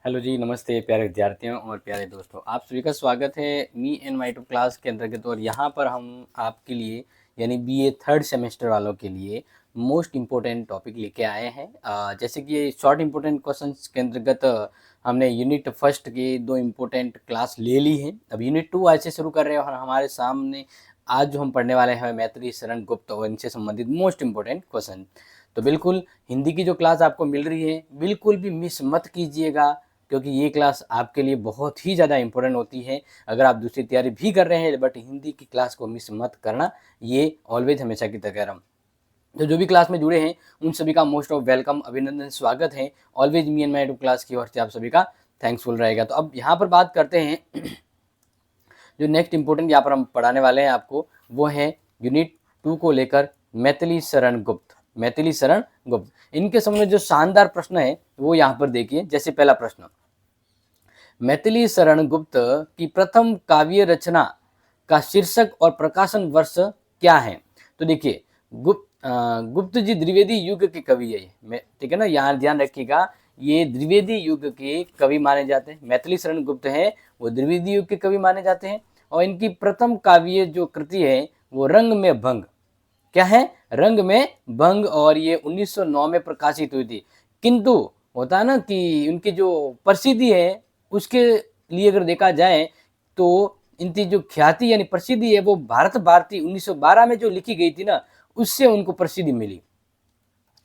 Hello जी, नमस्ते प्यारे विद्यार्थियों और प्यारे दोस्तों। आप सभी का स्वागत है me and my two class के अंतर्गत। और यहाँ पर हम आपके लिए यानी बीए थर्ड सेमेस्टर वालों के लिए मोस्ट इम्पोर्टेंट टॉपिक लेके आए हैं। जैसे कि ये शॉर्ट इम्पोर्टेंट क्वेश्चंस के अंतर्गत हमने यूनिट फर्स्ट के दो इम्पोर्टेंट क्लास ले ली हैं। अब यूनिट टू आज से शुरू कर रहे हैं और हमारे सामने आज जो हम पढ़ने वाले हैं मैथिली शरण गुप्त और इनसे संबंधित मोस्ट इम्पोर्टेंट क्वेश्चन। तो बिल्कुल हिंदी की जो क्लास आपको मिल रही है बिल्कुल भी मिस मत कीजिएगा, क्योंकि ये क्लास आपके लिए बहुत ही ज़्यादा इंपॉर्टेंट होती है। अगर आप दूसरी तैयारी भी कर रहे हैं बट हिंदी की क्लास को मिस मत करना, ये ऑलवेज हमेशा की तरह। तो जो भी क्लास में जुड़े हैं उन सभी का मोस्ट ऑफ वेलकम, अभिनंदन, स्वागत है। Always me and my two class की ओर से आप सभी का थैंक्सफुल रहेगा। तो अब यहाँ पर बात करते हैं जो नेक्स्ट इंपॉर्टेंट यहाँ पर हम पढ़ाने वाले हैं आपको, वो है यूनिट टू को लेकर मैथिली शरण गुप्त। मैथिली शरण गुप्त इनके सामने जो शानदार प्रश्न है वो यहाँ पर देखिए। जैसे पहला प्रश्न, मैथिली शरण गुप्त की प्रथम काव्य रचना का शीर्षक और प्रकाशन वर्ष क्या है? तो देखिए गुप्त जी द्विवेदी युग के कवि है, ठीक है ना, यहाँ ध्यान रखिएगा। ये द्विवेदी युग के कवि माने जाते हैं। मैथिली शरण गुप्त है वो द्विवेदी युग के कवि माने जाते हैं। और इनकी प्रथम काव्य जो कृति है वो रंग में भंग, क्या है, रंग में भंग, और ये 1909 में प्रकाशित हुई थी। किंतु होता है ना कि उनकी जो प्रसिद्धि है उसके लिए अगर देखा जाए तो इनकी जो ख्याति यानी प्रसिद्धि है वो भारत भारती 1912 में जो लिखी गई थी ना, उससे उनको प्रसिद्धि मिली।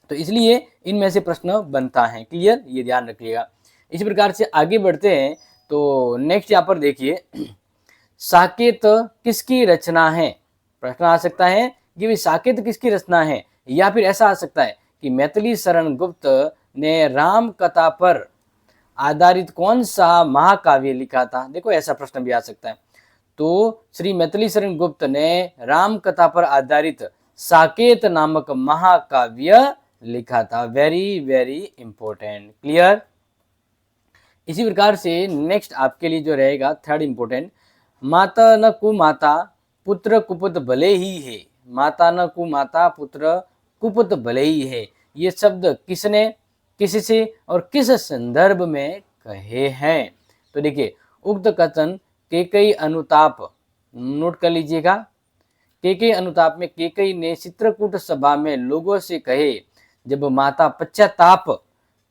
तो इसलिए इनमें से प्रश्न बनता है। क्लियर, ये ध्यान रखिएगा। इसी प्रकार से आगे बढ़ते हैं। तो नेक्स्ट यहाँ पर देखिए, साकेत किसकी रचना है? प्रश्न आ सकता है कि भाई साकेत किसकी रचना है, या फिर ऐसा आ सकता है कि मैथिली शरण गुप्त ने राम कथा पर आधारित कौन सा महाकाव्य लिखा था। देखो ऐसा प्रश्न भी आ सकता है। तो श्री मैथिली शरण गुप्त ने राम कथा पर आधारित साकेत नामक महाकाव्य लिखा था। Very very important. क्लियर। इसी प्रकार से नेक्स्ट आपके लिए जो रहेगा थर्ड इंपॉर्टेंट, माता न कुमाता पुत्र कुपुत भले ही है। माता न कुमाता पुत्र कुपुत भले ही है, ये शब्द किसने, किससे और किस संदर्भ में कहे हैं? तो देखिए उक्त कथन केकई अनुताप, नोट कर लीजिएगा। केकई अनुताप में केकई ने चित्रकूट सभा में लोगों से कहे, जब माता पश्चाताप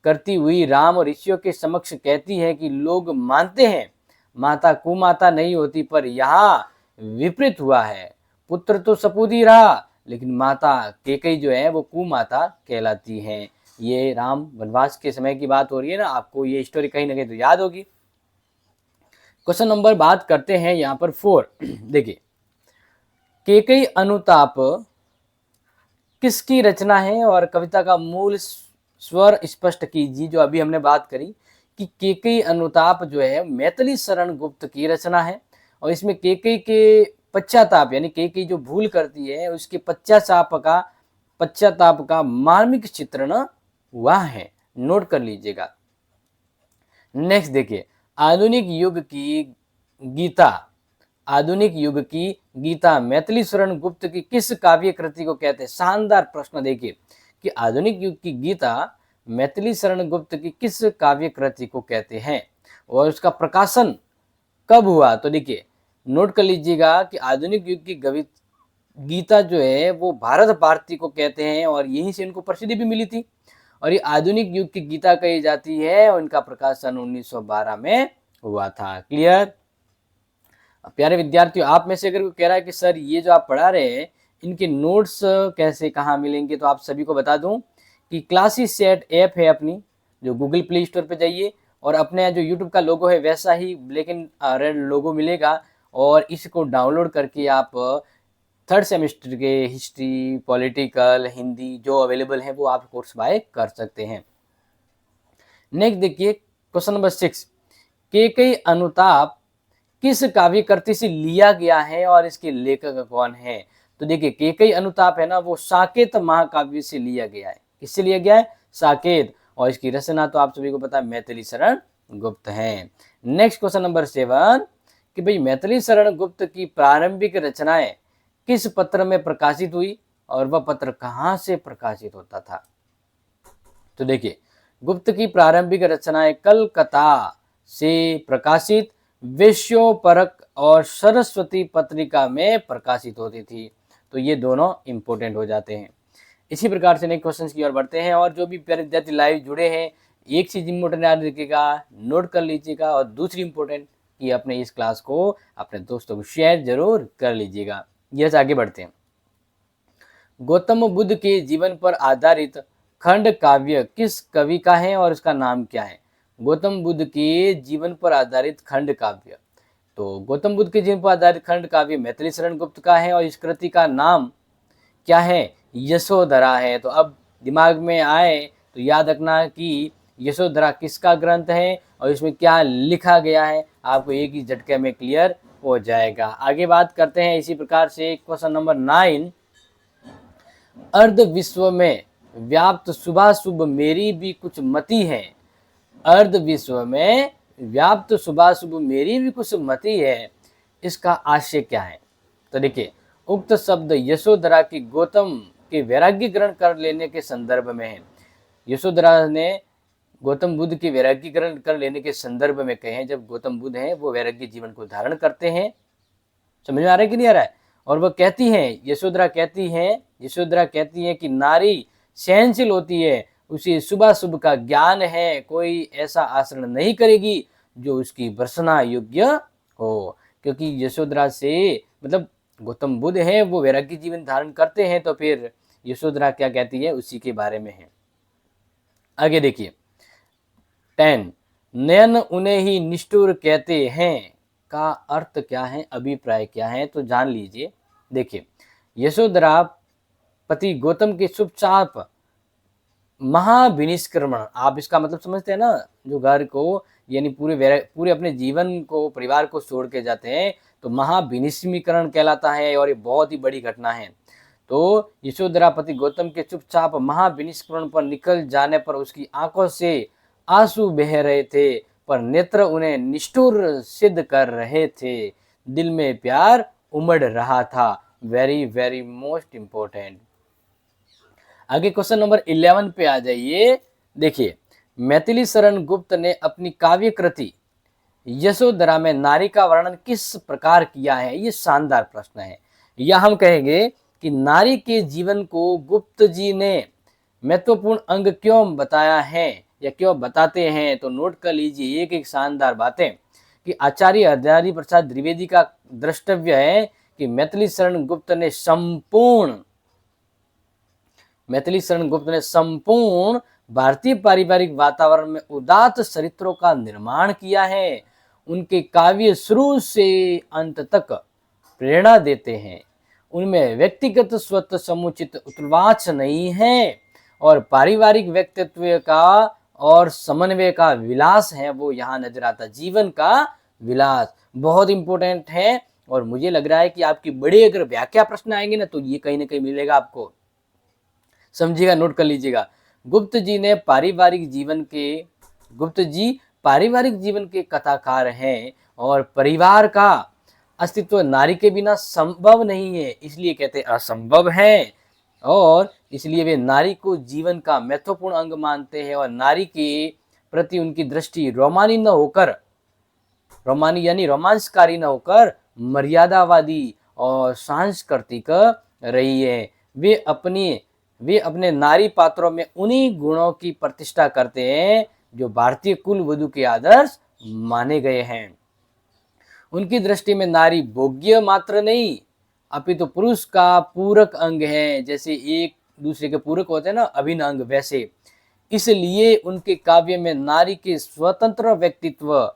करती हुई राम ऋषियों के समक्ष कहती है कि लोग मानते हैं माता कुमाता नहीं होती, पर यहाँ विपरीत हुआ है। पुत्र तो सपूत ही रहा लेकिन माता केकई जो है वो कुमाता कहलाती हैं। ये राम वनवास के समय की बात हो रही है ना, आपको ये स्टोरी कहीं ना कहीं तो याद होगी। क्वेश्चन नंबर बात करते हैं यहाँ पर 4। देखिए केकई अनुताप किसकी रचना है और कविता का मूल स्वर स्पष्ट कीजिए। जो अभी हमने बात करी कि केकई अनुताप जो है मैथिली शरण गुप्त की रचना है, और इसमें केकई के पश्चाताप यानी केकई जो भूल करती है उसके पश्चाताप का मार्मिक चित्रण हुआ है। नोट कर लीजिएगा। नेक्स्ट देखिए, आधुनिक युग की गीता, आधुनिक युग की गीता मैथिली शरण गुप्त की किस काव्य कृति को कहते हैं? शानदार प्रश्न। देखिए कि आधुनिक युग की गीता मैथिली शरण गुप्त की किस काव्य कृति को कहते हैं और उसका प्रकाशन कब हुआ? तो देखिए नोट कर लीजिएगा कि आधुनिक युग की गीता जो है वो भारत भारती को कहते हैं और यहीं से इनको प्रसिद्धि भी मिली थी। और ये आधुनिक युग की गीता कही जाती है और इनका प्रकाशन 1912 में हुआ था। क्लियर। प्यारे विद्यार्थियों, आप में से अगर कोई कह रहा है कि सर ये जो आप पढ़ा रहे हैं इनके नोट्स कैसे कहाँ मिलेंगे, तो आप सभी को बता दूं कि क्लासेस सेट ऐप है अपनी, जो गूगल प्ले स्टोर पे जाइए और अपने जो यूट्यूब का लोगो है वैसा ही ब्लैक एंड रेड लोगो मिलेगा, और इसको डाउनलोड करके आप थर्ड सेमेस्टर के हिस्ट्री, पॉलिटिकल, हिंदी जो अवेलेबल है वो आप कोर्स बाय कर सकते हैं। नेक्स्ट देखिए क्वेश्चन नंबर 6, केकई अनुताप किस काव्य कृति से लिया गया है और इसके लेखक कौन है? तो देखिए केकई अनुताप है ना वो साकेत महाकाव्य से लिया गया है। किससे लिया गया है? साकेत। और इसकी रचना तो आप सभी को पता है मैथिली शरण गुप्त है। नेक्स्ट क्वेश्चन नंबर 7 कि भाई मैथिली शरण गुप्त की प्रारंभिक रचनाएं किस पत्र में प्रकाशित हुई और वह पत्र कहाँ से प्रकाशित होता था? तो देखिए गुप्त की प्रारंभिक रचनाएं कलकत्ता से प्रकाशित विश्वपरक और सरस्वती पत्रिका में प्रकाशित होती थी। तो ये दोनों इंपॉर्टेंट हो जाते हैं। इसी प्रकार से नेक्स्ट क्वेश्चन की ओर बढ़ते हैं। और जो भी प्यारे विद्यार्थी लाइव जुड़े हैं, एक चीज इंपॉर्टेंट याद रखिएगा, नोट कर लीजिएगा, और दूसरी इंपॉर्टेंट कि अपने इस क्लास को अपने दोस्तों को शेयर जरूर कर लीजिएगा। यस, आगे बढ़ते हैं। गौतम बुद्ध के जीवन पर आधारित खंड काव्य किस कवि का है और उसका नाम क्या है? गौतम बुद्ध के जीवन पर आधारित खंड काव्य, तो गौतम बुद्ध के जीवन पर आधारित खंड काव्य मैथिली शरण गुप्त का है, और इस कृति का नाम क्या है? यशोधरा है। तो अब दिमाग में आए तो याद रखना कि यशोधरा किसका ग्रंथ है और इसमें क्या लिखा गया है, आपको एक ही झटके में क्लियर हो जाएगा। आगे बात करते हैं इसी प्रकार से क्वेश्चन नंबर 9। अर्ध विश्व में व्याप्त शुभाशुभ मेरी भी कुछ मति है। अर्ध विश्व में व्याप्त शुभाशुभ मेरी भी कुछ मति है, इसका आशय क्या है? तो देखिए, उक्त शब्द यशोधरा की गौतम के वैराग्य ग्रहण कर लेने के संदर्भ में है। यशोधरा ने गौतम बुद्ध के वैराग्य ग्रहण कर लेने के संदर्भ में कहे हैं, जब गौतम बुद्ध हैं वो वैराग्य जीवन को धारण करते हैं। समझ में आ रहा है कि नहीं आ रहा है? और वह कहती हैं, यशोधरा कहती है कि नारी सहनशील होती है, उसे शुभ शुभ का ज्ञान है, कोई ऐसा आचरण नहीं करेगी जो उसकी भर्त्सना योग्य हो। क्योंकि यशोधरा से मतलब गौतम बुद्ध है वो वैराग्य जीवन धारण करते हैं, तो फिर यशोधरा क्या कहती है उसी के बारे में है। आगे देखिए 10, नयन उन्हें ही निष्ठुर कहते हैं का अर्थ क्या है, अभिप्राय क्या है, तो जान लीजिए। देखिए, यशोधरा पति गौतम के चुपचाप महाविनिष्क्रमण, आप इसका मतलब समझते हैं ना, जो घर को यानी पूरे अपने जीवन को परिवार को छोड़ के जाते हैं, तो महाविनिष्मीकरण कहलाता है, और ये बहुत ही बड़ी घटना है। तो यशोधरा पति गौतम के चुपचाप महाविनिष्क्रमण पर निकल जाने पर उसकी आंखों से आंसू बह रहे थे, पर नेत्र उन्हें निष्ठुर सिद्ध कर रहे थे, दिल में प्यार उमड़ रहा था। Very very most important. आगे क्वेश्चन नंबर 11 पे आ जाइए। देखिए, मैथिली शरण गुप्त ने अपनी काव्य कृति यशोधरा में नारी का वर्णन किस प्रकार किया है? ये शानदार प्रश्न है। या हम कहेंगे कि नारी के जीवन को गुप्त जी ने महत्वपूर्ण अंग क्यों बताया है या क्यों बताते हैं, तो नोट कर लीजिए एक एक शानदार बातें कि आचार्य हरदयारी प्रसाद द्विवेदी का द्रष्टव्य है कि मैथिली शरण गुप्त ने संपूर्ण भारतीय पारिवारिक वातावरण में उदात्त चरित्रों का निर्माण किया है। उनके काव्य शुरू से अंत तक प्रेरणा देते हैं, उनमें व्यक्तिगत स्वत समुचित उत्वाच नहीं है, और पारिवारिक व्यक्तित्व का और समन्वय का विलास है वो यहाँ नजर आता। जीवन का विलास बहुत इंपॉर्टेंट है, और मुझे लग रहा है कि आपकी बड़े अगर व्याख्या प्रश्न आएंगे ना, तो ये कहीं ना कहीं मिलेगा आपको, समझिएगा, नोट कर लीजिएगा। गुप्त जी पारिवारिक जीवन के कथाकार हैं, और परिवार का अस्तित्व नारी के बिना संभव नहीं है, इसलिए कहते असंभव है, और इसलिए वे नारी को जीवन का महत्वपूर्ण अंग मानते हैं, और नारी के प्रति उनकी दृष्टि रोमांचकारी न होकर मर्यादावादी और सांस्कृतिक रही है। वे अपने नारी पात्रों में उन्हीं गुणों की प्रतिष्ठा करते हैं जो भारतीय कुल वधू के आदर्श माने गए हैं। उनकी दृष्टि में नारी भोग्य मात्र नहीं, अपितु पुरुष का पूरक अंग है। जैसे एक दूसरे के पूरक होते हैं ना, अभिन्न अंग, वैसे इसलिए उनके काव्य में नारी के स्वतंत्र व्यक्तित्व,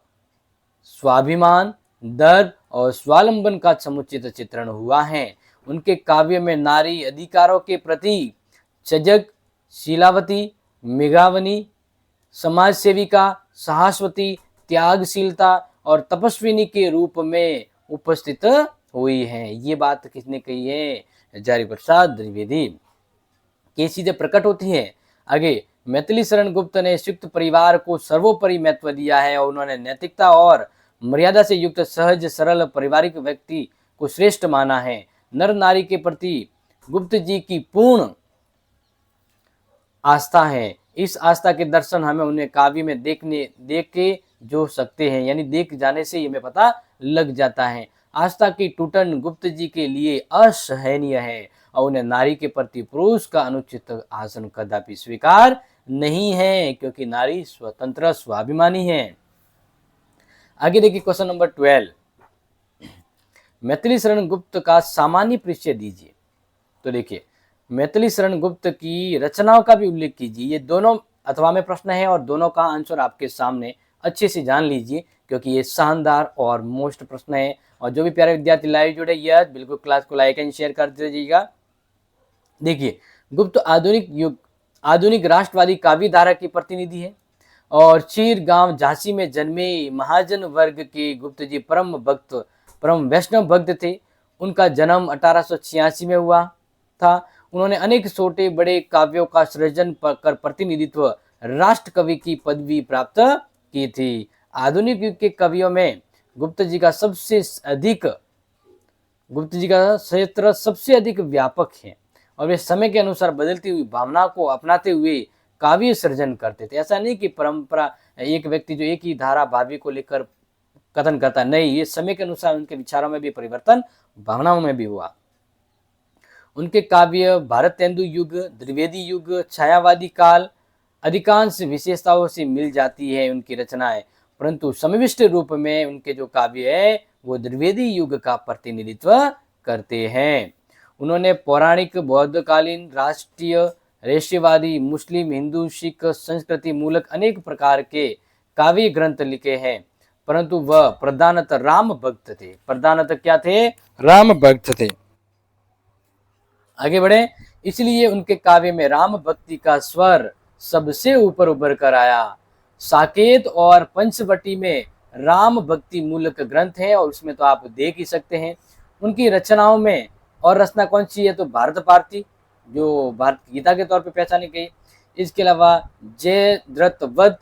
स्वाभिमान, दर्द और स्वावलंबन का समुचित चित्रण हुआ है। उनके काव्य में नारी अधिकारों के प्रति चजक, शीलावती, मेघावनी, समाज सेविका, साहसवती, त्यागशीलता और तपस्विनी के रूप में उपस्थित हुई है। ये बात किसने कही है? हरदयारी प्रसाद द्विवेदी के सीधे प्रकट होती है। आगे, मैथिली शरण गुप्त ने संयुक्त परिवार को सर्वोपरि महत्व दिया है, और उन्होंने नैतिकता और मर्यादा से युक्त सहज सरल पारिवारिक व्यक्ति को श्रेष्ठ माना है। नर नारी के प्रति गुप्त जी की पूर्ण आस्था है। इस आस्था के दर्शन हमें उन्हें काव्य में देख के जो सकते हैं, यानी देख जाने से हमें पता लग जाता है। आस्था की टूटन गुप्त जी के लिए असहनीय है और उन्हें नारी के प्रति पुरुष का अनुचित आसन कदापि स्वीकार नहीं है, क्योंकि नारी स्वतंत्र स्वाभिमानी है। आगे देखिए क्वेश्चन नंबर 12, मैथिली शरण गुप्त का सामान्य परिचय दीजिए। तो देखिए, मैथिली शरण गुप्त की रचनाओं का भी उल्लेख कीजिए। ये दोनों अथवा में प्रश्न है और दोनों का आंसर आपके सामने अच्छे से जान लीजिए, क्योंकि ये शानदार और मोस्ट प्रश्न है। और जो भी प्यारे विद्यार्थी लाइव जुड़े ये बिल्कुल क्लास को लाइक एंड शेयर कर दीजिएगा। देखिए, गुप्त आधुनिक राष्ट्रवादी काव्य धारा की प्रतिनिधि है और चीर गांव झांसी में जन्मे महाजन वर्ग के गुप्त जी परम वैष्णव भक्त थे। उनका जन्म 1886 में हुआ था। उन्होंने अनेक छोटे बड़े काव्यों का सृजन कर प्रतिनिधित्व राष्ट्र कवि की पदवी प्राप्त की थी। आधुनिक युग के कवियों में गुप्त जी का क्षेत्र सबसे अधिक व्यापक है और वे समय के अनुसार बदलती हुई भावना को अपनाते हुए काव्य सृजन करते थे। ऐसा नहीं कि परंपरा एक व्यक्ति जो एक ही धारा भावी को लेकर कथन करता, नहीं, ये समय के अनुसार उनके विचारों में भी परिवर्तन, भावनाओं में भी हुआ। उनके काव्य भारतेंदु युग, द्विवेदी युग, छायावादी काल अधिकांश विशेषताओं से मिल जाती है उनकी रचनाएं, परंतु समाविष्ट रूप में उनके जो काव्य है वो द्विवेदी युग का प्रतिनिधित्व करते हैं। उन्होंने पौराणिक, बौद्धकालीन, राष्ट्रीय, रहस्यवादी, मुस्लिम, हिंदू, सिख संस्कृति मूलक अनेक प्रकार के काव्य ग्रंथ लिखे हैं, परंतु वह प्रधानतः राम भक्त थे। प्रधानतः क्या थे? राम भक्त थे। आगे बढ़े, इसलिए उनके काव्य में राम भक्ति का स्वर सबसे ऊपर उभर कर आया। साकेत और पंचवटी में राम भक्ति मूलक ग्रंथ है और उसमें तो आप देख ही सकते हैं। उनकी रचनाओं में और रचना कौन सी है? तो भारत भारती, जो भारत गीता के तौर पे पहचानी गई। इसके अलावा जयद्रथवध,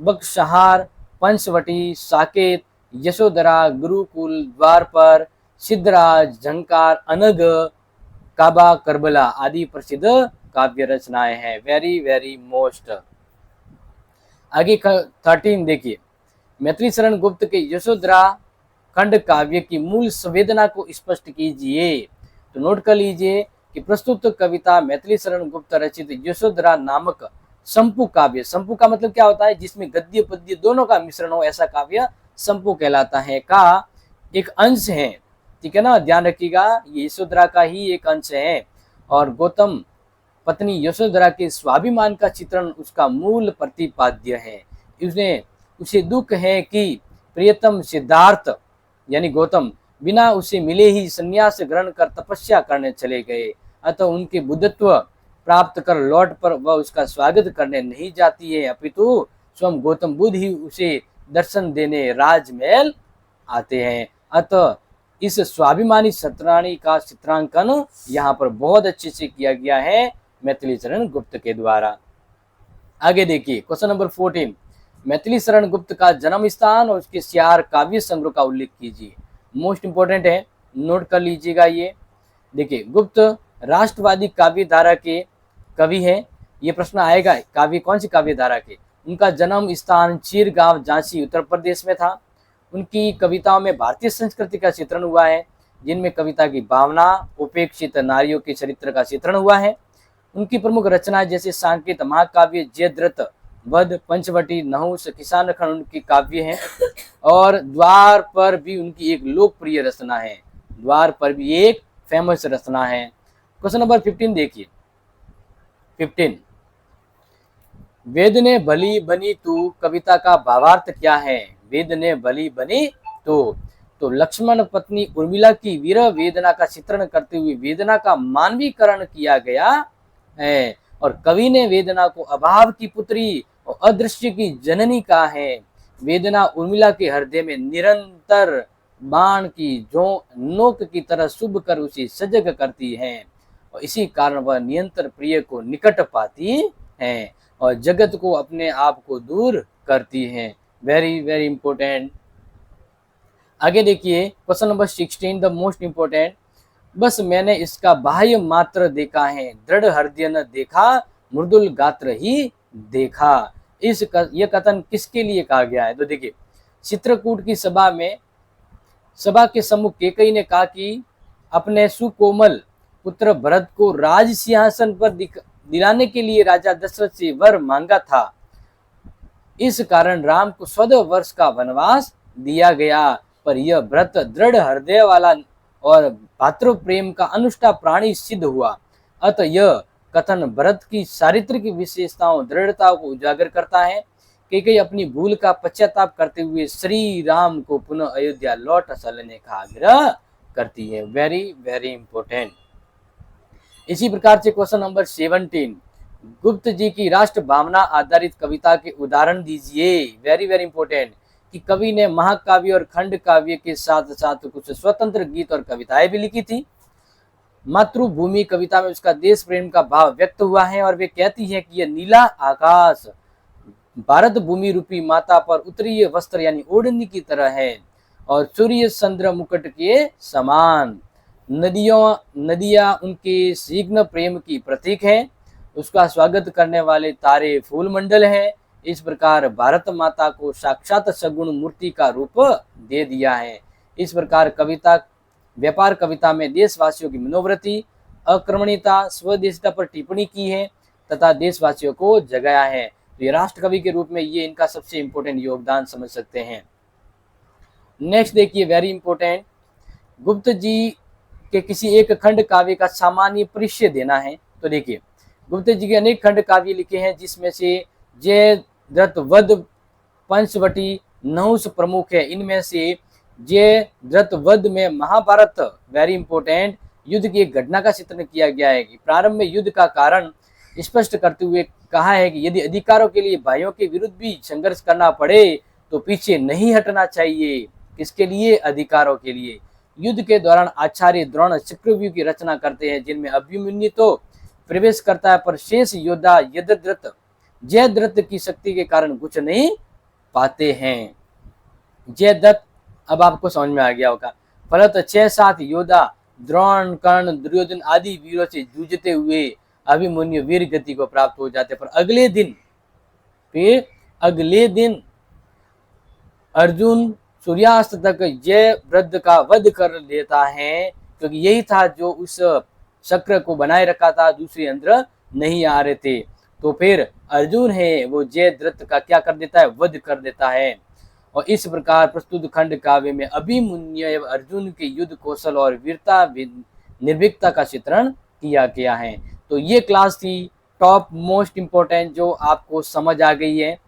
बख्शहार, पंचवटी, साकेत, यशोधरा, गुरुकुल, द्वार पर, सिद्धराज, झंकार, अनग, काबा, करबला आदि प्रसिद्ध काव्य रचनाएं हैं। Very very most. आगे 13 देखिए, मैथिली शरण गुप्त के यशोधरा खंड काव्य की मूल संवेदना को स्पष्ट कीजिए। तो नोट कर लीजिए कि प्रस्तुत कविता मैथिली शरण गुप्त रचित यशोधरा नामक संपू काव्य, संपू का मतलब क्या होता है? जिसमें गद्य पद्य दोनों का मिश्रण हो, ऐसा काव्य संपू कहलाता है, का एक अंश है। ठीक है ना, ध्यान रखिएगा, ये यशोधरा का ही एक अंश है और गौतम पत्नी यशोधरा के स्वाभिमान का चित्रण उसका मूल प्रतिपाद्य है। उसे दुख है कि प्रियतम सिद्धार्थ यानी गौतम बिना उसे मिले ही संन्यास ग्रहण कर तपस्या करने चले गए, अतः उनके बुद्धत्व प्राप्त कर लौट पर वह उसका स्वागत करने नहीं जाती है, अपितु स्वयं गौतम बुद्ध ही उसे दर्शन देने राजमहल आते हैं। अतः इस स्वाभिमानी सतराणी का चित्रांकन यहाँ पर बहुत अच्छे से किया गया है मैथिली शरण गुप्त के द्वारा। आगे देखिए क्वेश्चन नंबर 14, मैथिली शरण गुप्त का जन्म स्थान और उसके सियार काव्य संग्रह का उल्लेख कीजिए। मोस्ट इंपोर्टेंट है, नोट कर लीजिएगा। ये देखिए, गुप्त राष्ट्रवादी काव्य धारा के कवि हैं। ये प्रश्न आएगा, काव्य कौन सी काव्य धारा के? उनका जन्म स्थान चीरगांव झांसी उत्तर प्रदेश में था। उनकी कविताओं में भारतीय संस्कृति का चित्रण हुआ है, जिनमें कविता की भावना, उपेक्षित नारियों के चरित्र का चित्रण हुआ है। उनकी प्रमुख रचनाएं जैसे सांकेत महाकाव्य, जयद्रथ वध, पंचवटी, नहुस, किसान खंड उनकी काव्य हैं और द्वार पर भी उनकी एक लोकप्रिय रचना है। द्वार पर भी एक फेमस रचना है। क्वेश्चन नंबर 15 देखिए। 15, वेद ने भली बनी तू कविता का भावार्थ क्या है? वेद ने भली बनी तो लक्ष्मण पत्नी उर्मिला की वीर वेदना का चित्रण करते हुए वेदना का मानवीकरण किया गया है और कवि ने वेदना को अभाव की पुत्री और अदृश्य की जननी कहा है। वेदना उर्मिला के हृदय में निरंतर बाण की जो नोक की तरह शुभ कर उसे सजग करती है और इसी कारण वह नियंत्रण प्रिय को निकट पाती है और जगत को अपने आप को दूर करती है। Very very important. आगे देखिए question number 16, the most important. बस मैंने इसका बाह्य मात्र देखा है, दृढ़ हृदय न देखा, मृदुल गात्र ही देखा। यह कथन किसके लिए कहा गया है? तो देखिए, चित्रकूट की सभा के सम्मुख कैकेयी ने कहा कि अपने सुकोमल पुत्र भरत को राज सिंहासन पर दिलाने के लिए राजा दशरथ से वर मांगा था। इस कारण राम को 14 वर्ष का वनवास दिया गया। पर यह व्रत दृढ़ हृदय वाला और भातृ प्रेम का अनुष्ठा प्राणी सिद्ध हुआ। अतः यह कथन भरत की चारित्रिक विशेषताओं दृढ़ता को उजागर करता है। कैकेयी अपनी भूल का पश्चाताप करते हुए श्री राम को पुनः अयोध्या लौट चलने का आग्रह करती है। Very very important. इसी प्रकार से क्वेश्चन नंबर 17, गुप्त जी की राष्ट्र भावना आधारित कविता के उदाहरण दीजिए। वेरी वेरी इंपॉर्टेंट कि कवि ने महाकाव्य और खंड काव्य के साथ साथ कुछ स्वतंत्र गीत और कविताएं भी लिखी थी। मातृभूमि कविता में उसका देश प्रेम का भाव व्यक्त हुआ है और वे कहती है कि यह नीला आकाश भारत भूमि रूपी माता पर उत्तरीय वस्त्र यानी ओढ़नी की तरह है और सूर्य चंद्र मुकुट के समान। नदियां उनके शीघ्र प्रेम की प्रतीक है। उसका स्वागत करने वाले तारे फूल मंडल है। इस प्रकार भारत माता को साक्षात सगुण मूर्ति का रूप दे दिया है। इस प्रकार व्यापार कविता में देशवासियों की मनोवृत्ति, अक्रमणीयता, स्वदेशिता पर टिप्पणी की है तथा देशवासियों को जगाया है। तो ये राष्ट्र कवि के रूप में ये इनका सबसे इंपॉर्टेंट योगदान समझ सकते हैं। नेक्स्ट देखिए, वेरी इंपॉर्टेंट, गुप्त जी के किसी एक खंड काव्य का सामान्य परिचय देना है। तो देखिए, गुप्त जी के अनेक खंड काव्य लिखे हैं जिसमें से जयद्रथ पंचवटी नहुस प्रमुख है। इनमें से जयद्रथ में महाभारत वेरी इंपॉर्टेंट युद्ध की एक घटना का चित्रण किया गया है कि प्रारंभ में युद्ध का कारण स्पष्ट करते हुए कहा है कि यदि अधिकारों के लिए भाइयों के विरुद्ध भी संघर्ष करना पड़े तो पीछे नहीं हटना चाहिए। किसके लिए? अधिकारों के लिए। युद्ध के दौरान आचार्य द्रोण चक्रव्यूह की रचना करते हैं जिनमें अभिमन्यु तो प्रवेश करता है पर शेष योद्धा जयद्रथ की शक्ति के कारण कुछ नहीं पाते हैं। जयद्रथ अब आपको समझ में आ गया होगा। फलत 6-7 योद्धा द्रोण, कर्ण, दुर्योधन आदि वीरों से जूझते हुए अभिमन्यु वीर गति को प्राप्त हो जाते। पर अगले दिन अर्जुन सूर्यास्त तक जयद्रथ का वध कर लेता है क्योंकि यही था जो उस चक्र को बनाए रखा था, दूसरे यंत्र नहीं आ रहे थे। तो फिर अर्जुन है वो जयद्रथ का क्या कर देता है? वध कर देता है। और इस प्रकार प्रस्तुत खंड काव्य में अभिमन्यु एवं अर्जुन के युद्ध कौशल और वीरता निर्भीकता का चित्रण किया गया है। तो ये क्लास थी टॉप मोस्ट इंपोर्टेंट जो आपको समझ आ गई है,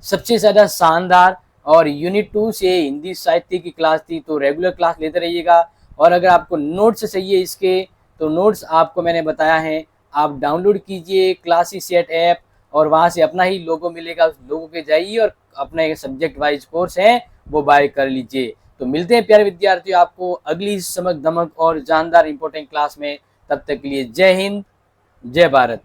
सबसे ज्यादा शानदार। और यूनिट 2 से हिंदी साहित्य की क्लास थी। तो रेगुलर क्लास लेते रहिएगा। और अगर आपको नोट्स चाहिए इसके तो नोट्स आपको मैंने बताया है, आप डाउनलोड कीजिए क्लासी सेट ऐप और वहाँ से अपना ही लोगो मिलेगा, उस लोगो पे जाइए और अपना एक सब्जेक्ट वाइज कोर्स है वो बाय कर लीजिए। तो मिलते हैं प्यारे विद्यार्थियों आपको अगली चमक धमक और जानदार इंपॉर्टेंट क्लास में। तब तक के लिए जय हिंद, जय भारत।